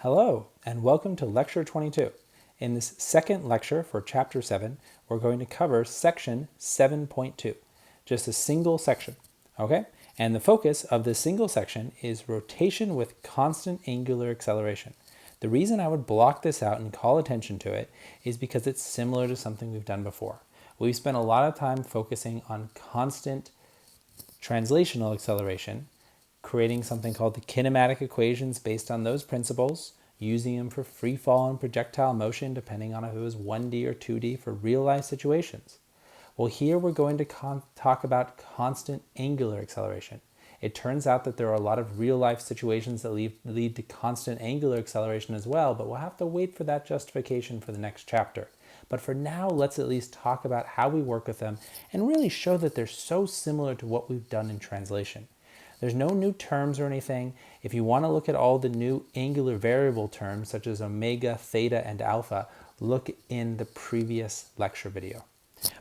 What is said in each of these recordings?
Hello, and welcome to Lecture 22. In this second lecture for Chapter 7, we're going to cover Section 7.2, just a single section, okay? And the focus of this single section is rotation with constant angular acceleration. The reason I would block this out and call attention to it is because it's similar to something we've done before. We've spent a lot of time focusing on constant translational acceleration, creating something called the kinematic equations based on those principles, using them for free fall and projectile motion depending on if it was 1D or 2D for real life situations. Well, here we're going to talk about constant angular acceleration. It turns out that there are a lot of real life situations that lead to constant angular acceleration as well, but we'll have to wait for that justification for the next chapter. But for now, let's at least talk about how we work with them and really show that they're so similar to what we've done in translation. There's no new terms or anything. If you want to look at all the new angular variable terms, such as omega, theta, and alpha, look in the previous lecture video.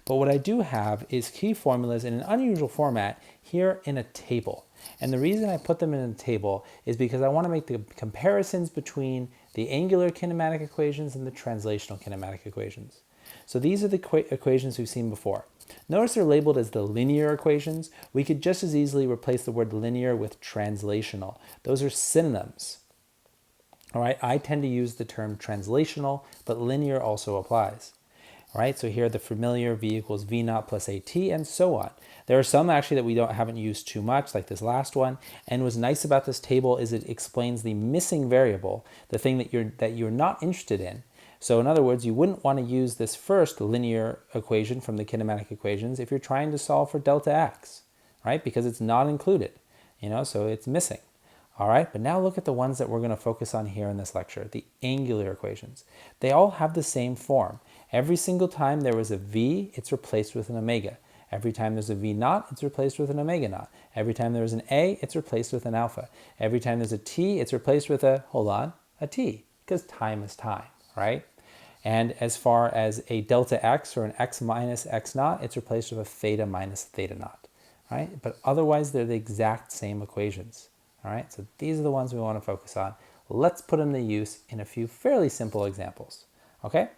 But what I do have is key formulas in an unusual format here in a table. And the reason I put them in a table is because I want to make the comparisons between the angular kinematic equations and the translational kinematic equations. So these are the equations we've seen before. Notice they're labeled as the linear equations. We could just as easily replace the word linear with translational. Those are synonyms. All right, I tend to use the term translational, but linear also applies. All right, so here the familiar v equals v naught plus at and so on. There are some actually that we haven't used too much, like this last one. And what's nice about this table is it explains the missing variable, the thing that you're not interested in. So in other words, you wouldn't want to use this first linear equation from the kinematic equations if you're trying to solve for delta x, right? Because it's not included, so it's missing. All right, but now look at the ones that we're going to focus on here in this lecture, the angular equations. They all have the same form. Every single time there was a v, it's replaced with an omega. Every time there's a v naught, it's replaced with an omega naught. Every time there's an a, it's replaced with an alpha. Every time there's a t, it's replaced with a t, because time is time, right? And as far as a delta x or an x minus x naught, it's replaced with a theta minus theta naught, right? But otherwise, they're the exact same equations, all right? So these are the ones we want to focus on. Let's put them to use in a few fairly simple examples, okay?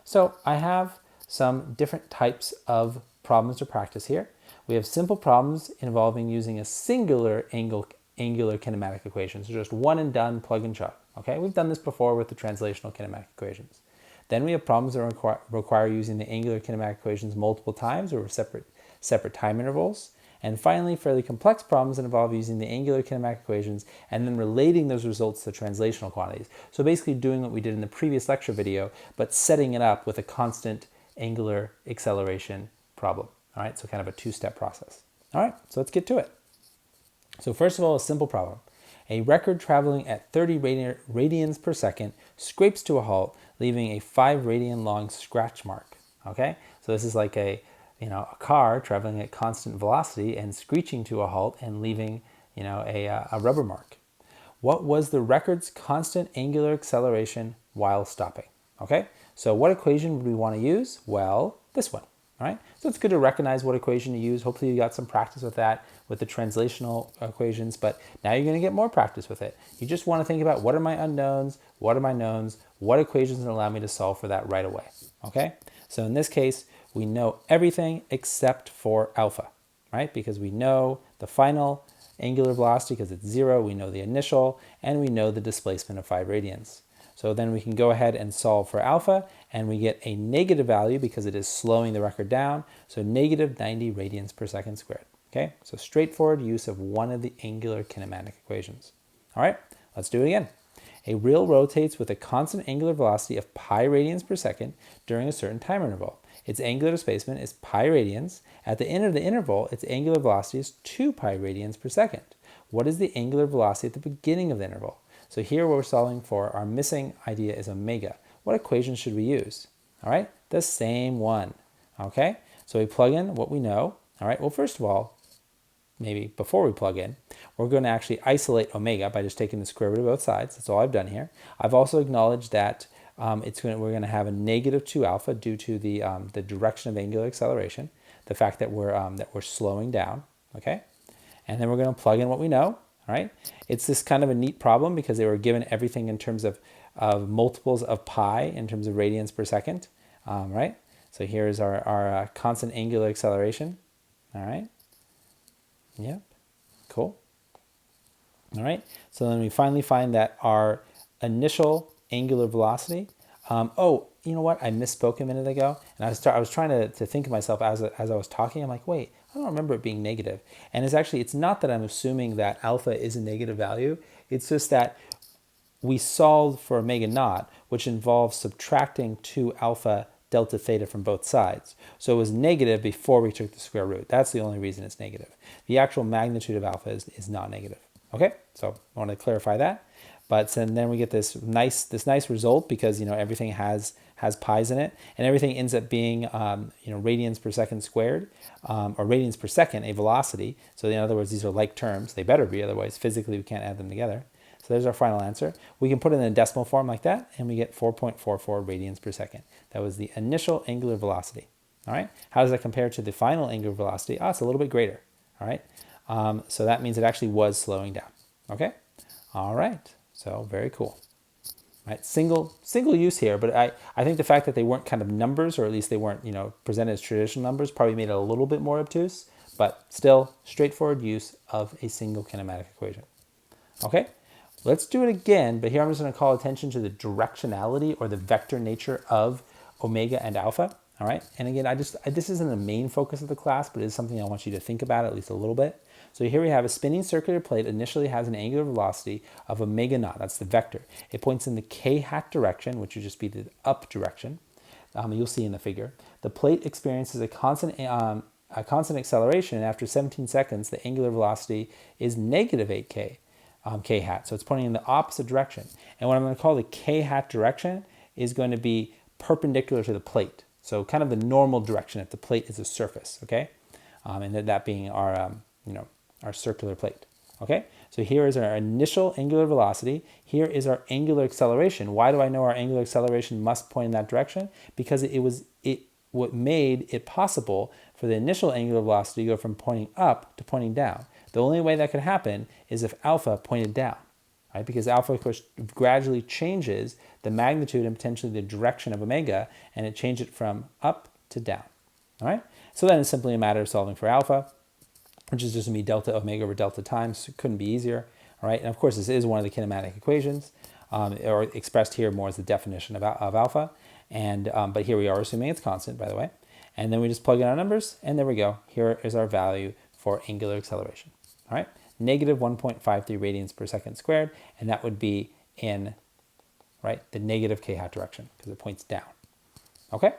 So I have some different types of problems to practice here. We have simple problems involving using a singular angular kinematic equation, so just one and done, plug and chug, okay? We've done this before with the translational kinematic equations. Then we have problems that require using the angular kinematic equations multiple times or separate time intervals. And finally, fairly complex problems that involve using the angular kinematic equations and then relating those results to translational quantities. So basically doing what we did in the previous lecture video, but setting it up with a constant angular acceleration problem. All right, so kind of a two-step process. All right, so let's get to it. So first of all, a simple problem. A record traveling at 30 radians per second scrapes to a halt, leaving a 5 radian long scratch mark. Okay, so this is like a car traveling at constant velocity and screeching to a halt and leaving a rubber mark. What was the record's constant angular acceleration while stopping? Okay, so what equation would we want to use? Well, this one. All right, so it's good to recognize what equation to use. Hopefully you got some practice with that, with the translational equations, but now you're going to get more practice with it. You just want to think about what are my unknowns, what are my knowns, what equations allow me to solve for that right away, okay? So in this case, we know everything except for alpha, right? Because we know the final angular velocity because it's 0, we know the initial, and we know the displacement of 5 radians. So then we can go ahead and solve for alpha, and we get a negative value because it is slowing the record down, so negative 90 radians per second squared. Okay, so straightforward use of one of the angular kinematic equations. All right, let's do it again. A reel rotates with a constant angular velocity of pi radians per second during a certain time interval. Its angular displacement is pi radians. At the end of the interval, its angular velocity is 2 pi radians per second. What is the angular velocity at the beginning of the interval? So here what we're solving for, our missing idea is omega. What equation should we use? All right, the same one. Okay, so we plug in what we know. All right, well, first of all, maybe before we plug in, we're going to actually isolate omega by just taking the square root of both sides. That's all I've done here. I've also acknowledged that we're going to have a negative 2 alpha due to the direction of angular acceleration, the fact that we're slowing down. Okay, and then we're going to plug in what we know. All right. It's this kind of a neat problem because they were given everything in terms of multiples of pi in terms of radians per second, right? So here's our constant angular acceleration. All right. Yep. Cool. All right. So then we finally find that our initial angular velocity. Oh, you know what? I misspoke a minute ago, and I was trying to think of myself as I was talking. I'm like, wait, I don't remember it being negative. And it's not that I'm assuming that alpha is a negative value. It's just that we solved for omega naught, which involves subtracting 2 alpha delta theta from both sides. So it was negative before we took the square root. That's the only reason it's negative. The actual magnitude of alpha is not negative. Okay, so I want to clarify that. But then we get this nice result because everything has pi's in it, and everything ends up being radians per second squared, or radians per second, a velocity. So in other words, these are like terms. They better be, otherwise physically we can't add them together. So there's our final answer. We can put it in a decimal form like that, and we get 4.44 radians per second. That was the initial angular velocity. All right. How does that compare to the final angular velocity? It's a little bit greater. All right. So that means it actually was slowing down. Okay. All right. So very cool. Right. Single use here, but I think the fact that they weren't kind of numbers, or at least they weren't presented as traditional numbers, probably made it a little bit more obtuse. But still, straightforward use of a single kinematic equation. Okay. Let's do it again, but here I'm just going to call attention to the directionality or the vector nature of omega and alpha. All right. And again, this isn't the main focus of the class, but it is something I want you to think about at least a little bit. So here we have a spinning circular plate initially has an angular velocity of omega naught. That's the vector. It points in the k hat direction, which would just be the up direction. You'll see in the figure. The plate experiences a constant acceleration, and after 17 seconds, the angular velocity is negative 8k. K hat. So it's pointing in the opposite direction. And what I'm going to call the K hat direction is going to be perpendicular to the plate. So kind of the normal direction if the plate is a surface, okay? And that being our, our circular plate, okay? So here is our initial angular velocity. Here is our angular acceleration. Why do I know our angular acceleration must point in that direction? Because what made it possible for the initial angular velocity to go from pointing up to pointing down. The only way that could happen is if alpha pointed down, right? Because alpha, of course, gradually changes the magnitude and potentially the direction of omega, and it changed it from up to down, all right? So then it's simply a matter of solving for alpha, which is just going to be delta omega over delta times. It couldn't be easier, all right? And of course, this is one of the kinematic equations, or expressed here more as the definition of alpha. And but here we are assuming it's constant, by the way. And then we just plug in our numbers, and there we go. Here is our value for angular acceleration. All right, negative 1.53 radians per second squared, and that would be in, right, the negative k hat direction because it points down. Okay,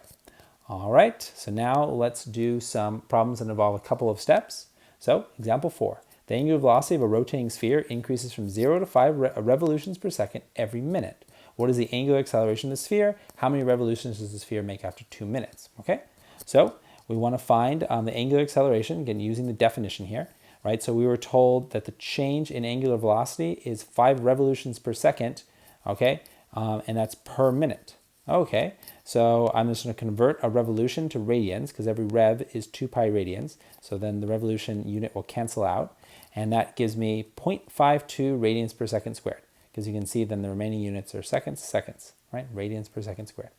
all right, so now let's do some problems that involve a couple of steps. So example 4, the angular velocity of a rotating sphere increases from 0 to 5 revolutions per second every minute. What is the angular acceleration of the sphere? How many revolutions does the sphere make after 2 minutes? Okay, so we want to find the angular acceleration, again, using the definition here. Right, so we were told that the change in angular velocity is 5 revolutions per second, okay, and that's per minute. Okay, so I'm just going to convert a revolution to radians because every rev is 2 pi radians. So then the revolution unit will cancel out, and that gives me 0.52 radians per second squared. Because you can see then the remaining units are seconds, right? Radians per second squared.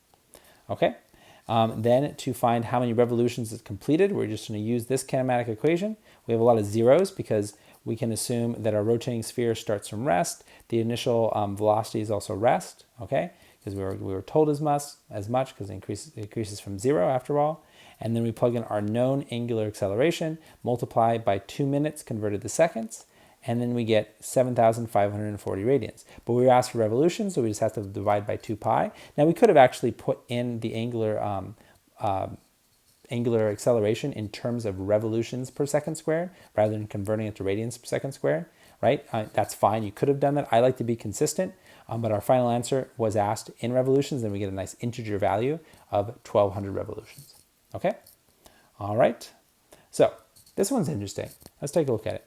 Okay. Then to find how many revolutions it's completed, we're just going to use this kinematic equation. We have a lot of zeros because we can assume that our rotating sphere starts from rest. The initial velocity is also rest, okay? Because we were told as much because it increases from 0 after all. And then we plug in our known angular acceleration, multiply by 2 minutes converted to seconds, and then we get 7,540 radians. But we were asked for revolutions, so we just have to divide by 2 pi. Now we could have actually put in the angular acceleration in terms of revolutions per second squared rather than converting it to radians per second squared, right? That's fine. You could have done that. I like to be consistent, but our final answer was asked in revolutions, then we get a nice integer value of 1,200 revolutions. Okay? All right. So this one's interesting. Let's take a look at it.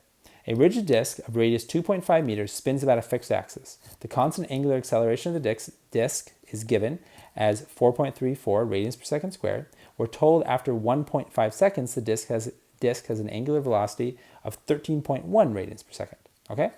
A rigid disk of radius 2.5 meters spins about a fixed axis. The constant angular acceleration of the disk is given as 4.34 radians per second squared. We're told after 1.5 seconds the disk has an angular velocity of 13.1 radians per second. Okay?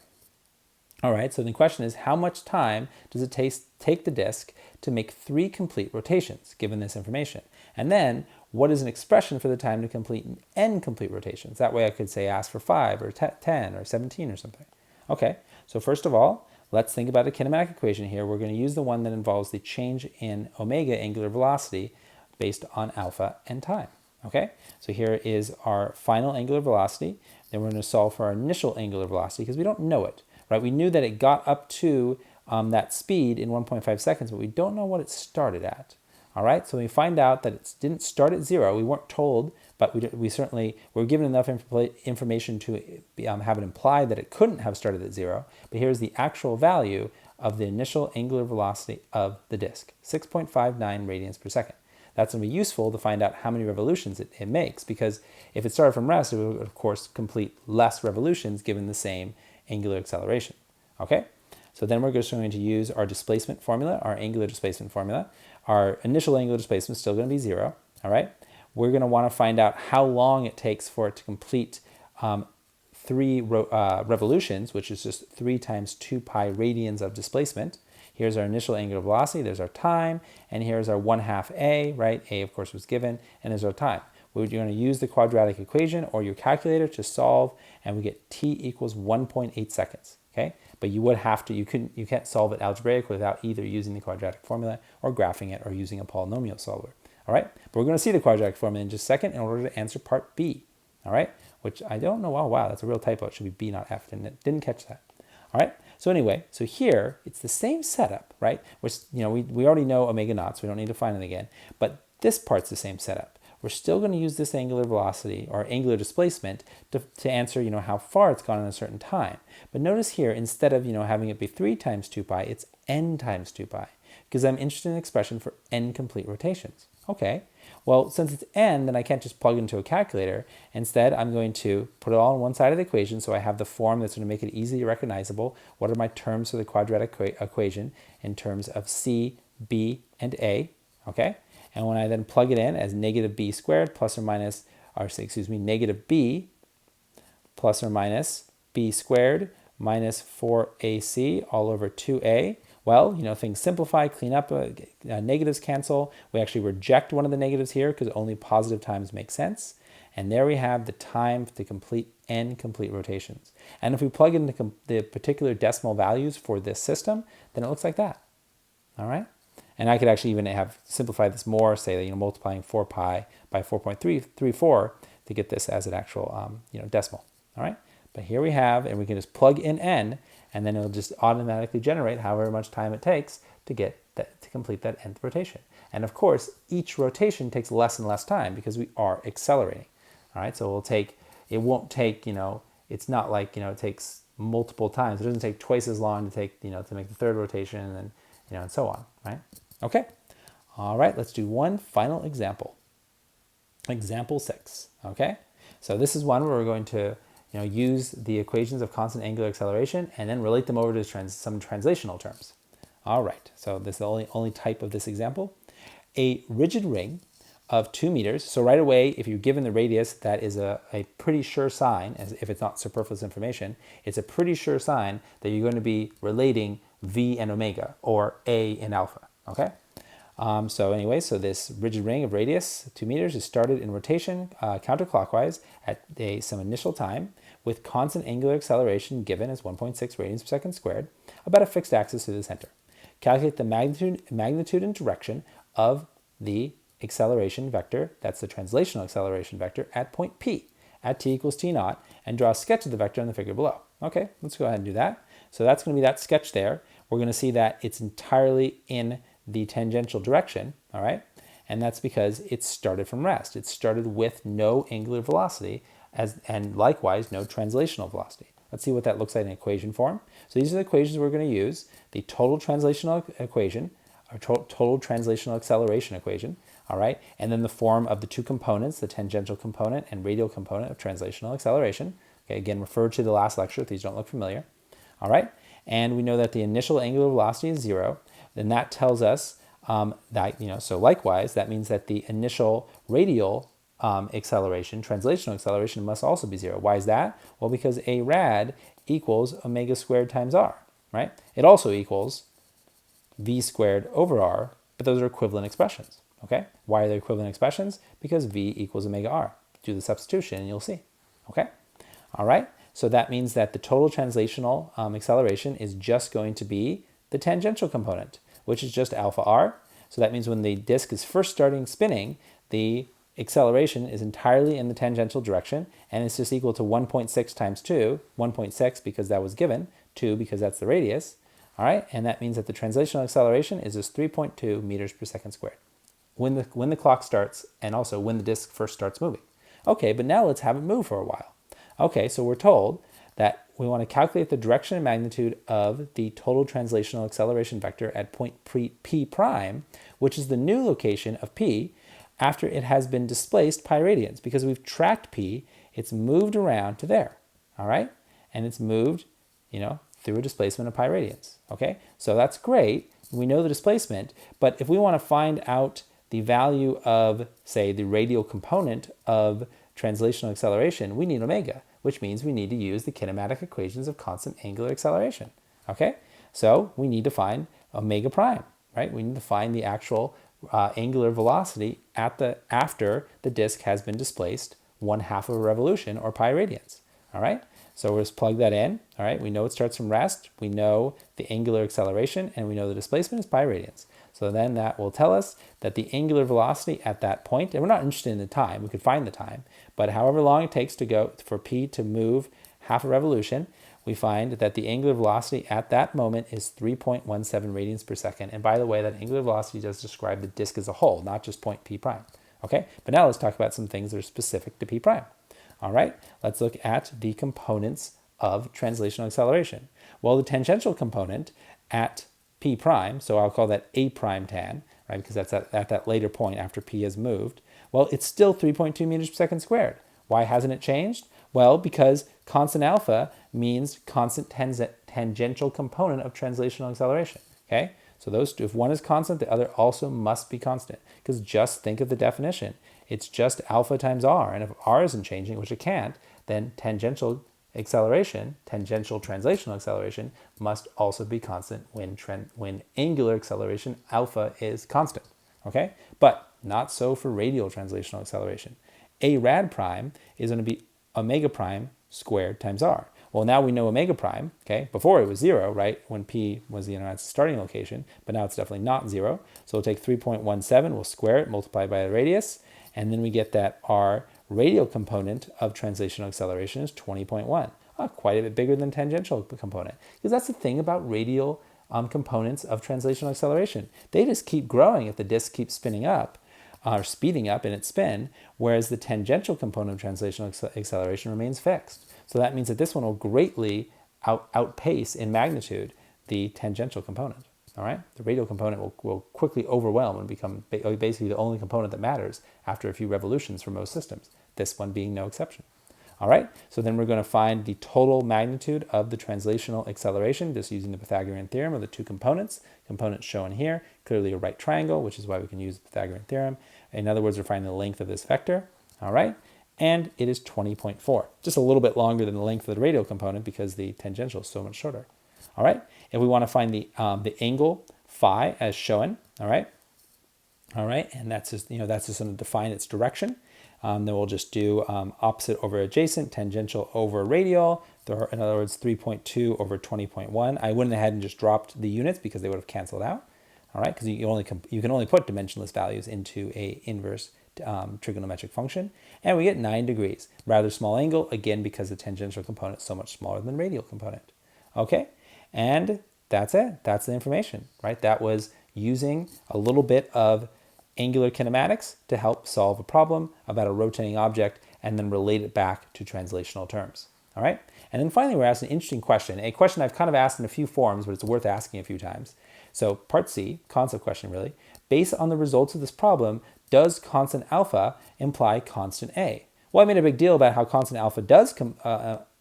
All right, so the question is, how much time does it take the disk to make 3 complete rotations, given this information? And then, what is an expression for the time to complete n complete rotations? That way I could say ask for 5 or 10 or 17 or something. Okay, so first of all, let's think about a kinematic equation here. We're going to use the one that involves the change in omega angular velocity based on alpha and time. Okay, so here is our final angular velocity. Then we're going to solve for our initial angular velocity because we don't know it. Right? We knew that it got up to that speed in 1.5 seconds, but we don't know what it started at. All right, so we find out that it didn't start at 0. We weren't told, but we certainly were given enough information to have it implied that it couldn't have started at 0. But here's the actual value of the initial angular velocity of the disk, 6.59 radians per second. That's going to be useful to find out how many revolutions it makes, because if it started from rest, it would, of course, complete less revolutions given the same angular acceleration. Okay, so then we're just going to use our displacement formula, our angular displacement formula. Our initial angular displacement is still going to be 0. All right, we're going to want to find out how long it takes for it to complete 3 revolutions, which is just 3 times 2 pi radians of displacement. Here's our initial angular velocity, there's our time, and here's our 1/2 a, right? A, of course, was given, and there's our time. We're going to use the quadratic equation or your calculator to solve, and we get t equals 1.8 seconds, okay? But you would have to, you can't solve it algebraically without either using the quadratic formula or graphing it or using a polynomial solver, all right? But we're going to see the quadratic formula in just a second in order to answer part B, all right? Which I don't know, oh wow, that's a real typo. It should be B, not F, didn't catch that, all right? So anyway, so here, it's the same setup, right? Which, we already know omega naught, so we don't need to find it again, but this part's the same setup. We're still going to use this angular velocity or angular displacement to answer, how far it's gone in a certain time. But notice here, instead of, having it be 3 times 2 pi, it's n times 2 pi, because I'm interested in an expression for n complete rotations. Okay, well, since it's n, then I can't just plug it into a calculator. Instead, I'm going to put it all on one side of the equation, so I have the form that's going to make it easily recognizable. What are my terms for the quadratic equation in terms of c, b, and a, okay? And when I then plug it in as negative b squared plus or minus, negative b plus or minus b squared minus 4ac all over 2a. Well, things simplify, clean up, negatives cancel. We actually reject one of the negatives here because only positive times make sense. And there we have the time to complete n complete rotations. And if we plug in the particular decimal values for this system, then it looks like that. All right? And I could actually even have simplified this more, say that, multiplying 4 pi by 4.334 to get this as an actual, decimal. All right? But here we have, and we can just plug in n, and then it'll just automatically generate however much time it takes to get that, to complete that nth rotation. And of course, each rotation takes less and less time because we are accelerating. All right? So it won't take, it's not like, it takes multiple times. It doesn't take twice as long to take, to make the third rotation and, and so on, right? Okay. All right, let's do one final example. Example 6, okay? So this is one where we're going to use the equations of constant angular acceleration and then relate them over to some translational terms. All right, so this is the only type of this example. A rigid ring of 2 meters. So right away, if you're given the radius, that is a pretty sure sign, as if it's not superfluous information, it's a pretty sure sign that you're going to be relating v and omega, or a and alpha, okay? So this rigid ring of radius, 2 meters, is started in rotation counterclockwise at some initial time with constant angular acceleration given as 1.6 radians per second squared about a fixed axis through the center. Calculate the magnitude and direction of the acceleration vector, that's the translational acceleration vector, at point P, at t equals t naught, and draw a sketch of the vector in the figure below. Okay, let's go ahead and do that. So that's going to be that sketch there. We're going to see that it's entirely in the tangential direction, all right? And that's because it started from rest. It started with no angular velocity, and likewise no translational velocity. Let's see what that looks like in equation form. So these are the equations we're going to use. The total translational equation, or total translational acceleration equation, all right? And then the form of the 2 components, the tangential component and radial component of translational acceleration. Okay, again, refer to the last lecture if these don't look familiar. All right, and we know that the initial angular velocity is 0. Then that tells us that, so likewise, that means that the initial radial acceleration, translational acceleration, must also be 0. Why is that? Well, because a rad equals omega squared times r. right? It also equals v squared over r, but those are equivalent expressions, okay? Why are they equivalent expressions? Because v equals omega r. Do the substitution and you'll see, okay? All right, so that means that the total translational acceleration is just going to be the tangential component, which is just alpha r. So that means when the disk is first starting spinning, the acceleration is entirely in the tangential direction, and it's just equal to 1.6 times 2, 1.6 because that was given, 2 because that's the radius, all right? And that means that the translational acceleration is just 3.2 meters per second squared when the clock starts and also when the disk first starts moving. Okay, but now let's have it move for a while. Okay, so we're told that we want to calculate the direction and magnitude of the total translational acceleration vector at point P prime, which is the new location of P after it has been displaced pi radians. Because we've tracked P, it's moved around to there, all right? And it's moved, through a displacement of pi radians, okay? So that's great. We know the displacement, but if we want to find out the value of, say, the radial component of translational acceleration, we need omega, which means we need to use the kinematic equations of constant angular acceleration, okay? So we need to find omega prime, right? We need to find the actual angular velocity after the disk has been displaced 1/2 of a revolution, or pi radians, all right? So we'll just plug that in, all right? We know it starts from rest, we know the angular acceleration, and we know the displacement is pi radians. So then that will tell us that the angular velocity at that point, and we're not interested in the time, we could find the time, but however long it takes to go for P to move 1/2 a revolution, we find that the angular velocity at that moment is 3.17 radians per second. And by the way, that angular velocity does describe the disk as a whole, not just point P prime. Okay, but now let's talk about some things that are specific to P prime. All right, let's look at the components of translational acceleration. Well, the tangential component at P prime, so I'll call that A prime tan, right, because that's at that later point after P has moved. Well, it's still 3.2 meters per second squared. Why hasn't it changed? Well, because constant alpha means constant tangential component of translational acceleration, okay? So those two, if one is constant, the other also must be constant, because just think of the definition. It's just alpha times r, and if r isn't changing, which it can't, then tangential acceleration, tangential translational acceleration, must also be constant when angular acceleration, alpha, is constant, okay? But not so for radial translational acceleration. A rad prime is going to be omega prime squared times r. Well, now we know omega prime, okay? Before it was 0, right? When P was the starting location, but now it's definitely not 0. So we'll take 3.17, we'll square it, multiply by the radius, and then we get that our radial component of translational acceleration is 20.1. Quite a bit bigger than tangential component. Because that's the thing about radial components of translational acceleration. They just keep growing if the disk keeps spinning up, or speeding up in its spin, whereas the tangential component of translational acceleration remains fixed. So that means that this one will greatly outpace in magnitude the tangential component, all right? The radial component will quickly overwhelm and become basically the only component that matters after a few revolutions for most systems, this one being no exception. All right, so then we're going to find the total magnitude of the translational acceleration just using the Pythagorean theorem of the two components. Components shown here, clearly a right triangle, which is why we can use the Pythagorean theorem. In other words, we're finding the length of this vector, all right? And it is 20.4, just a little bit longer than the length of the radial component because the tangential is so much shorter. All right, if we want to find the angle phi as shown, all right, and that's just going to define its direction. Then we'll just do opposite over adjacent, tangential over radial. In other words, 3.2 over 20.1. I went ahead and just dropped the units because they would have canceled out. All right, because you can only put dimensionless values into a inverse trigonometric function, and we get 9 degrees. Rather small angle, again, because the tangential component is so much smaller than the radial component. Okay, and that's it. That's the information, right? That was using a little bit of angular kinematics to help solve a problem about a rotating object and then relate it back to translational terms. All right. And then finally, we're asked an interesting question, a question I've kind of asked in a few forms, but it's worth asking a few times. So part C, concept question really, based on the results of this problem, does constant alpha imply constant A? Well, I made a big deal about how constant alpha does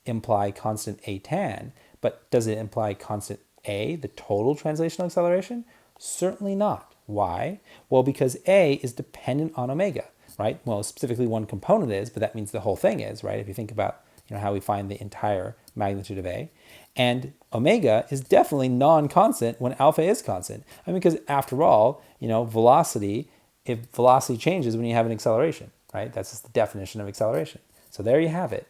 imply constant A tan, but does it imply constant A, the total translational acceleration? Certainly not. Why? Well, because A is dependent on omega, right? Well, specifically one component is, but that means the whole thing is, right? If you think about how we find the entire magnitude of A. And omega is definitely non-constant when alpha is constant. I mean, because after all, velocity, if velocity changes when you have an acceleration, right? That's just the definition of acceleration. So there you have it.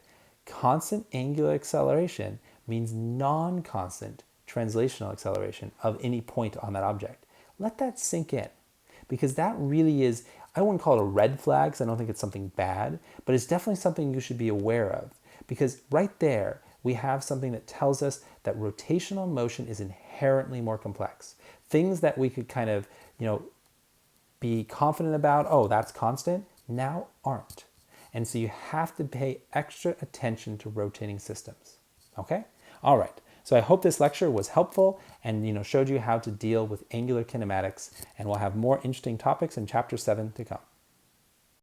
Constant angular acceleration means non-constant translational acceleration of any point on that object. Let that sink in, because that really is, I wouldn't call it a red flag because I don't think it's something bad, but it's definitely something you should be aware of, because right there we have something that tells us that rotational motion is inherently more complex. Things that we could kind of, be confident about, oh, that's constant, now aren't. And so you have to pay extra attention to rotating systems. Okay? All right. So I hope this lecture was helpful and showed you how to deal with angular kinematics, and we'll have more interesting topics in chapter 7 to come.